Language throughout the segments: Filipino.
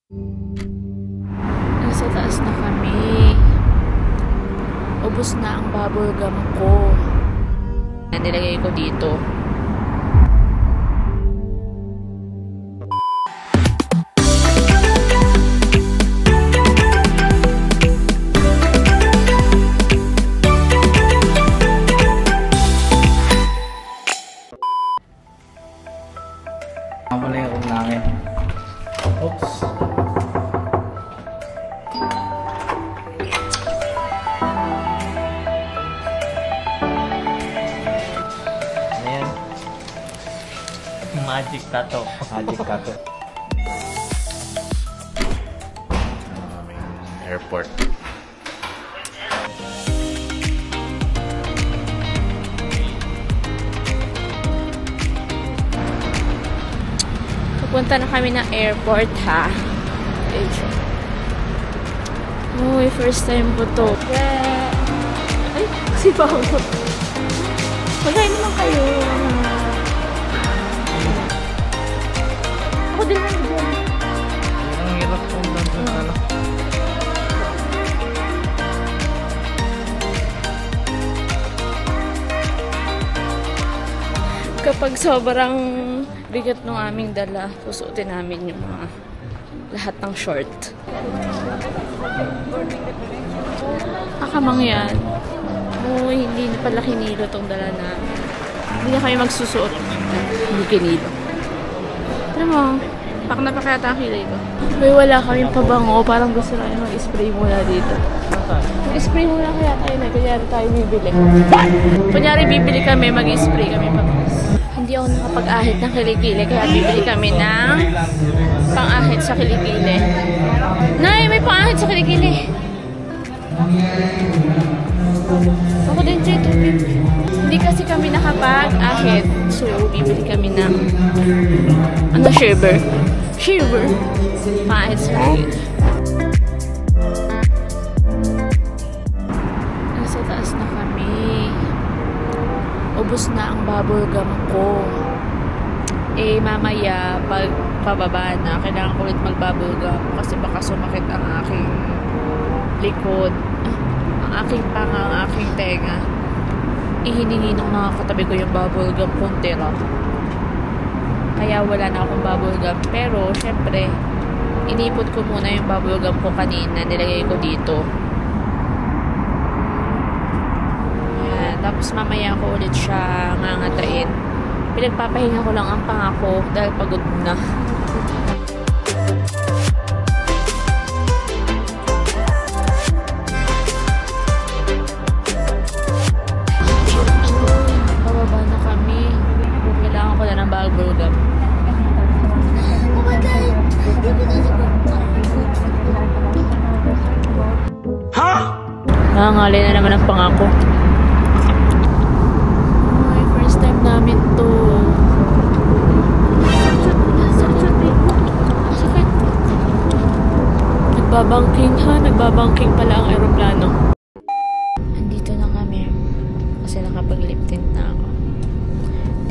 Nasa taas na kami. Ubus na ang bubble gum ko. Nilagay ko dito. Ako pala yung room namin. Oops. Ayan. Magic tattoo. Magic tattoo. Airport. Pupunta na kami ng airport, ha? Uy, first time po to. Yeah. Ay, si Paolo. Magayin naman kayo. Ako din lang dyan. Ang hirap kong dandan na. Kapag sobrang bigat ng aming dala, susuotin namin yung mga lahat ng short. Kakamang yan. Uy, hindi na pala kinilo tong dala namin. Hindi na kami magsusuot. Hindi kinilo. Alam mo, pak na pa kaya ang kilay ko. Uy, wala kaming pabango. Parang gusto namin mag-spray muna dito. Mag-spray muna kaya tayo na. Kunyari tayo bibili. Kunyari bibili kami, mag-spray kami pa. Hindi ako nakapag-ahit ng kilikili, kaya bibili kami ng pang-ahit sa kilikili. Nay, may pang-ahit sa kilikili. Ako din, Jito. Hindi kasi kami nakapag-ahit. So, bibili kami ng shaver. Shaver. Pang-ahit sa kilikili. Nasa taas na kami. Ubus na ang bubble gum ko. Eh, mamaya, pag pababa na, kailangan ko ulit mag-bubble gum kasi baka sumakit ang aking likod, ang aking panga, ang aking tenga. Ihiningi nung nakakatabi ko yung bubble gum konti lang. Kaya wala na akong bubble gum. Pero, syempre, inipot ko muna yung bubble gum ko kanina. Nilagay ko dito. Tapos mamaya ko ulit siya ngangatain. Pinagpapahinga ko lang ang pangako dahil pagod na. Bababa na kami. Kailangan ko na ng bubble gum. Oh my God! Ha? Nangangalay na naman ang pangako. Namin to. Sakit. Nagbabangking ha. Nagbabangking pala ang aeroplano. Andito na kami. Kasi nakapag-lip tint na ako.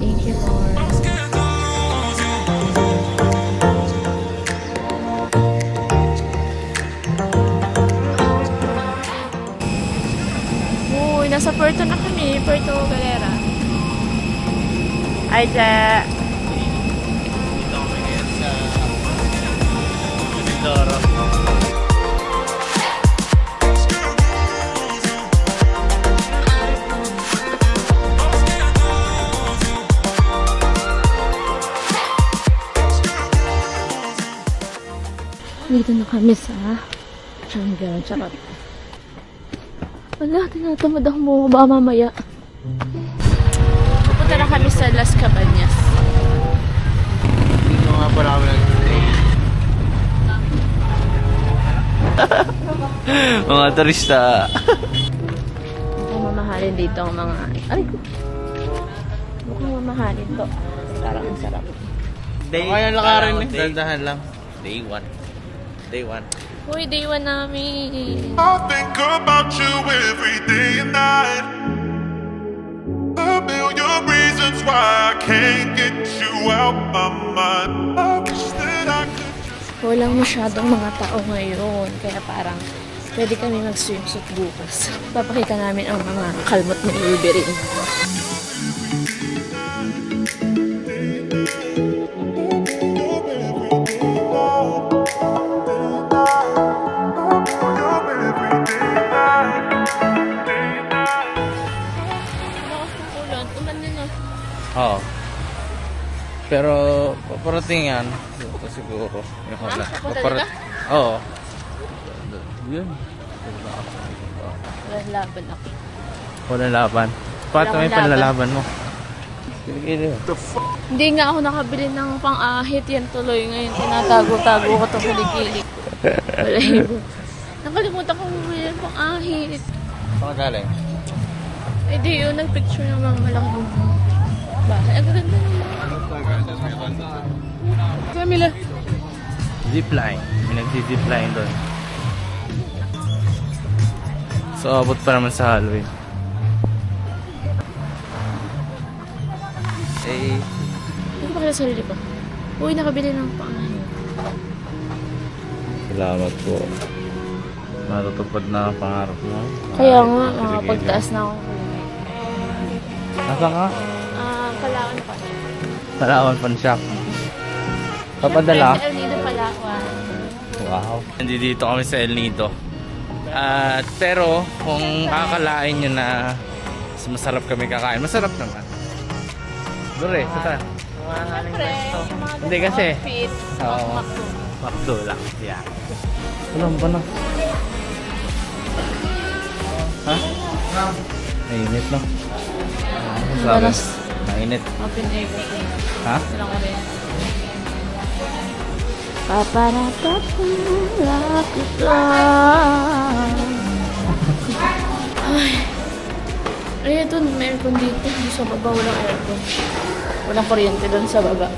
Thank you, Lord. Uy, nasa Puerto na kami. Puerto Galera. Ay, ja. Dito kami ngayon sa Mindoro. Dito na kami sa Jungle. Charot. Wala, tinatamad ako bumaba mamaya. Pupunta na kami sa Las Cabañas. Dito nga pala kami nag-stay. Mga turista. Mukhang mamahalin dito ang mga... Ay! Mukhang mamahalin to. Parang ang sarap. Kaya lakarin eh. Dandahan lang. Day 1. Day 1. Uy, day 1 namin. I think about you every day and night. A million reasons why I can't get you out my mind. I wish that I could just... walang masyadong mga tao ngayon. Kaya parang pwede kami mag-swimsuit bukas. Papakita namin ang mga kalmot ni Wolverine. Oo. Pero, paparating yan. Ito siguro. Yung hula. Oo. Yun. Walang laban ako. Walang laban. Paano may panlalaban mo? Hindi nga ako nakabili ng pang-ahit. Yan tuloy ngayon. Tinatago-tago ko itong kilikili. Wala yun. Nakalimutan ko bumili ng pang-ahit. Saan galing? Eh di yun, nagpicture ng mga malaking bahay. Ang ganda naman. Camila. Zipline. May nagsi-zipline doon. So, abot pa naman sa Halloween. Eh, Hindi ko pa kaya sarili ko. Uy, nakabili ng pang-ahit. salamat po. Matutupad na ang pangarap mo. Kaya nga, makapagtaas na ako. Nasaan ka? Palawan pa. Palawan Pawn Shop. Papadala? Sa El Nido, Palawan. Wow. Nandito kami sa El Nido. Pero kung kakalain nyo na masarap kami kakain, masarap naman. Dure, sata. Siyempre, yung mga Hindi kasi. outfit, Oo. makdo. Makdo lang. Yeah. Alam ba na? Ha? Mainit no? Sabi. Balas. Mainit. Open air kasi. Ha? Silang ko rin. Paparapapalapit lang. Ay, ito, may aircon dito. Sa baba, walang aircon. Walang kuryente doon sa baba.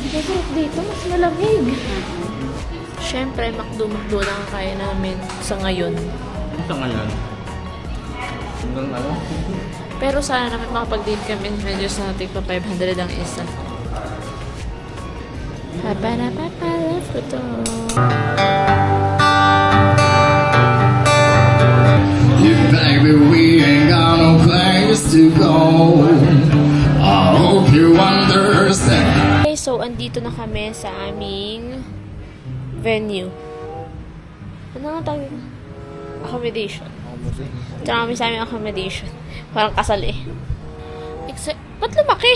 Kasi dito, mas malamig. Siyempre, makdo lang kaya namin sa ngayon. Ito ngayon. Hanggang ano? Pero sana naman makapag-date kami. Medyo sa natin pa 500 ang isa. Paparapapalapit ito. Baby, we ain't got no place to go. I hope you understand. Okay, so andito na kami sa aming venue. Ano nga tawag? Accommodation. Tsaka kami sa aming accommodation. Parang kasal eh. Ba't lumaki?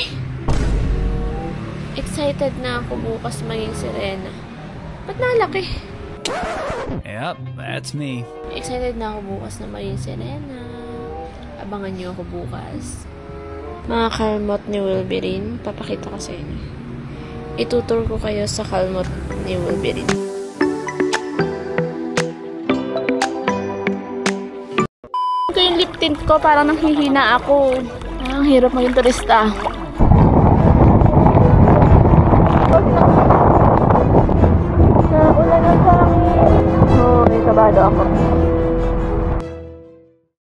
Excited na ako bukas maging sirena. Ba't nalaki? Yep, that's me. Excited na ako bukas na maging sirena. Abangan niyo ako bukas. Mga kalmot ni Wolverine, papakita ko sa inyo. Itutur ko kayo sa kalmot ni Wolverine. Ito yung lip tint ko, parang nanghihina ako. Ang hirap maging turista.